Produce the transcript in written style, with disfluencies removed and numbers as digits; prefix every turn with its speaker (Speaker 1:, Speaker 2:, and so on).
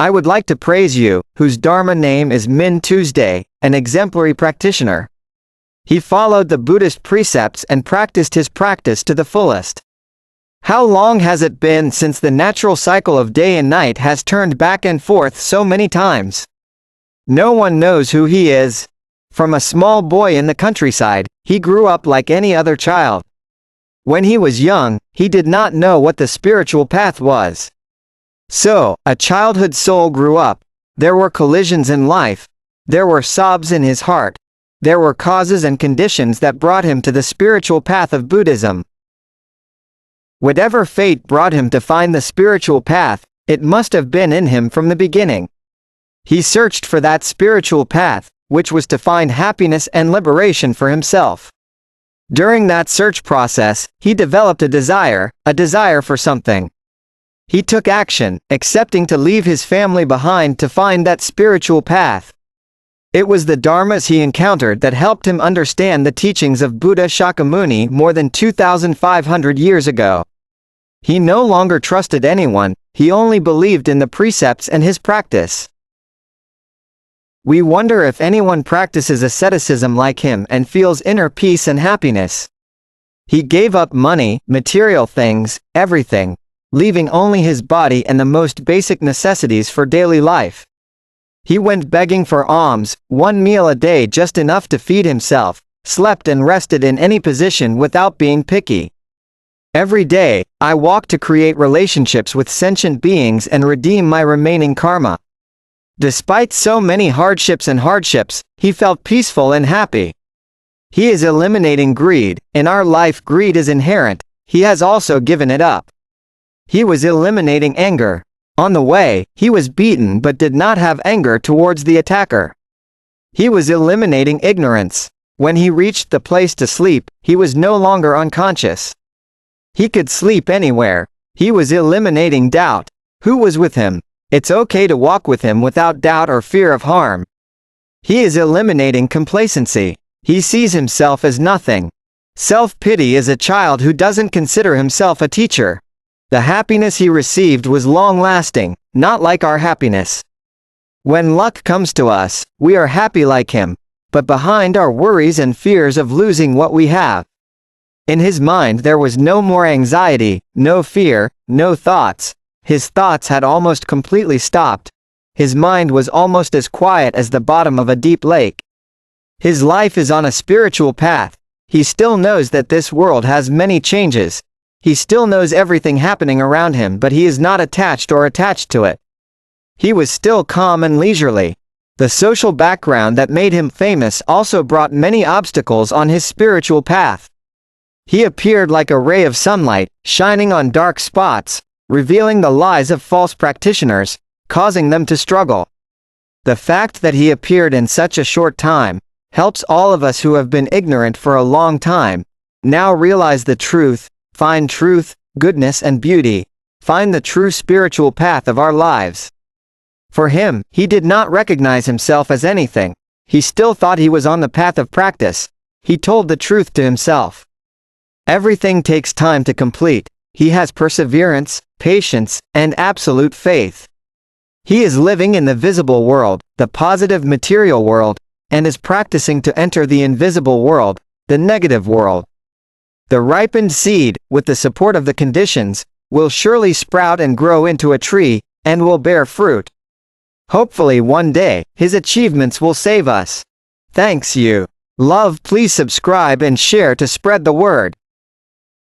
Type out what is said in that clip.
Speaker 1: I would like to praise you, whose Dharma name is Minh Tue, an exemplary practitioner. He followed the Buddhist precepts and practiced his practice to the fullest. How long has it been since the natural cycle of day and night has turned back and forth so many times? No one knows who he is. From a small boy in the countryside, he grew up like any other child. When he was young, he did not know what the spiritual path was. So, a childhood soul grew up. There were collisions in life. There were sobs in his heart. There were causes and conditions that brought him to the spiritual path of Buddhism. Whatever fate brought him to find the spiritual path, it must have been in him from the beginning. He searched for that spiritual path, which was to find happiness and liberation for himself. During that search process, he developed a desire for something. He took action, accepting to leave his family behind to find that spiritual path. It was the dharmas he encountered that helped him understand the teachings of Buddha Shakyamuni more than 2,500 years ago. He no longer trusted anyone, he only believed in the precepts and his practice. We wonder if anyone practices asceticism like him and feels inner peace and happiness. He gave up money, material things, everything, leaving only his body and the most basic necessities for daily life. He went begging for alms, 1 meal a day just enough to feed himself, slept and rested in any position without being picky. Every day, I walk to create relationships with sentient beings and redeem my remaining karma. Despite so many hardships, he felt peaceful and happy. He is eliminating greed. In our life, greed is inherent. He has also given it up. He was eliminating anger. On the way, he was beaten but did not have anger towards the attacker. He was eliminating ignorance. When he reached the place to sleep, he was no longer unconscious. He could sleep anywhere. He was eliminating doubt. Who was with him? It's okay to walk with him without doubt or fear of harm. He is eliminating complacency. He sees himself as nothing. Self-pity is a child who doesn't consider himself a teacher. The happiness he received was long-lasting, not like our happiness. When luck comes to us, we are happy like him, but behind are worries and fears of losing what we have. In his mind there was no more anxiety, no fear, no thoughts. His thoughts had almost completely stopped. His mind was almost as quiet as the bottom of a deep lake. His life is on a spiritual path. He still knows that this world has many changes. He still knows everything happening around him, but he is not attached to it. He was still calm and leisurely. The social background that made him famous also brought many obstacles on his spiritual path. He appeared like a ray of sunlight, shining on dark spots, revealing the lies of false practitioners, causing them to struggle. The fact that he appeared in such a short time helps all of us who have been ignorant for a long time now realize the truth, find truth, goodness and beauty, find the true spiritual path of our lives. For him, he did not recognize himself as anything. He still thought he was on the path of practice. He told the truth to himself. Everything takes time to complete. He has perseverance, patience, and absolute faith. He is living in the visible world, the positive material world, and is practicing to enter the invisible world, the negative world. The ripened seed, with the support of the conditions, will surely sprout and grow into a tree, and will bear fruit. Hopefully one day, his achievements will save us. Thanks you. Love, please subscribe and share to spread the word.